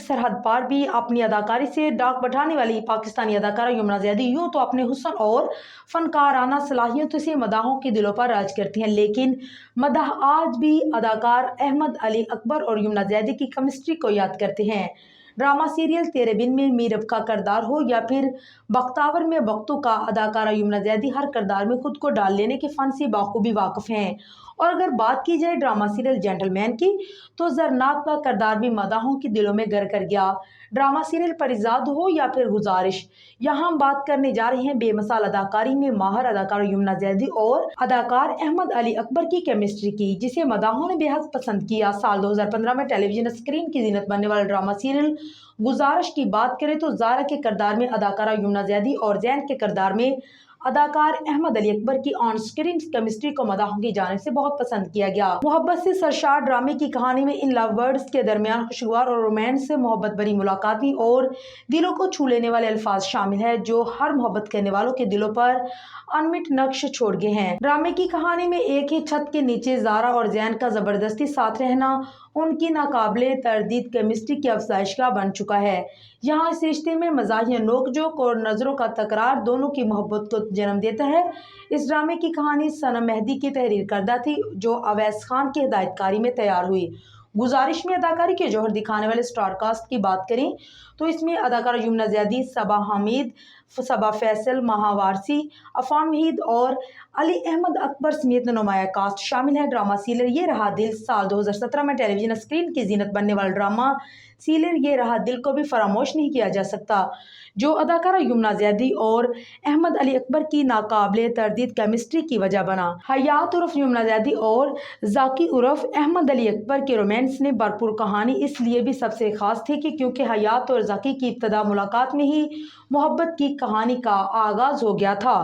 सरहद पार भी अपनी अदाकारी से डाक बैठाने वाली पाकिस्तानी अदाकारा यमुना ज़ैदी यूँ तो अपने हुस्न और फनकाराना सलाहियतों से मदाहों के दिलों पर राज करती हैं, लेकिन मदाह आज भी अदाकार अहमद अली अकबर और यमुना ज़ैदी की केमिस्ट्री को याद करते हैं। ड्रामा सीरियल तेरे बिन में मीरब का किरदार हो या फिर बख्तावर में बख्तू का, अदाकारा यमुना ज़ैदी हर किरदार में खुद को डाल लेने के फ़न से बाखूबी वाकिफ़ हैं। और अगर बात की जाए ड्रामा सीरियल जेंटलमैन की, तो जरनाब का किरदार भी मदाहों के दिलों में घर कर गया। ड्रामा सीरियल परिजाद हो या फिर गुजारिश, यहाँ हम बात करने जा रहे हैं बेमिसाल अदाकारी में माहिर अदाकार यमुना ज़ैदी और अदाकार अहमद अली अकबर की केमिस्ट्री की, जिसे मदाहों ने बेहद पसंद किया। साल 2015 में टेलीविजन स्क्रीन की जीनत बनने वाला ड्रामा सीरियल गुजारिश की बात करें तो ज़ारा के किरदार में अदाकारा यमुना ज़ैदी और जैन के किरदार में अदाकार अहमद अली अकबर की ऑन स्क्रीन केमिस्ट्री को मदाहों की जानिब से बहुत पसंद किया गया। मोहब्बत से सरशार ड्रामे की कहानी में इन लव बर्ड्स के दरमियान खुशगवार और रोमांस से मोहब्बत भरी मुलाकातें और दिलों को छू लेने वाले अल्फाज शामिल है, जो हर मोहब्बत करने वालों के दिलों पर अनमिट नक्श छोड़ गए हैं। ड्रामे की कहानी में एक ही छत के नीचे ज़ारा और जैन का ज़बरदस्ती साथ रहना उनकी नाकाबिले तरदीद केमिस्ट्री की अफजाइश का बन चुका है। यहाँ इस रिश्ते में मज़ाहिया नोक-झोंक और नज़रों का तकरार दोनों की मोहब्बत को जन्म देता है। इस ड्रामे की कहानी सनम मेहदी की तहरीर करदा थी, जो अवैस खान की हिदायतकारी में तैयार हुई। गुजारिश में अदाकारी के जौहर दिखाने वाले स्टार कास्ट की बात करें तो इसमें अदाकारा यमुना ज़ैदी, सबा हमीद, सबा फैसल, महावारसी, अफान वहीद और अली अहमद अकबर समेत नुमाया कास्ट शामिल है। ड्रामा सीरियल ये रहा दिल साल 2017 में टेलीविजन स्क्रीन की जीनत बनने वाला ड्रामा सीरियल ये रहा दिल को भी फरामोश नहीं किया जा सकता, जो अदाकारा यमुना ज़ैदी और अहमद अली अकबर की नाकाबिले तरदीद केमिस्ट्री की वजह बना। हयात उर्फ यमुना ज़ैदी और जाकी उर्फ अहमद अली अकबर के रोमांस ने भरपूर कहानी इसलिए भी सबसे खास थी कि क्योंकि हयात और जाकी की इब्तदा मुलाकात में ही मोहब्बत की कहानी का आगाज हो गया था।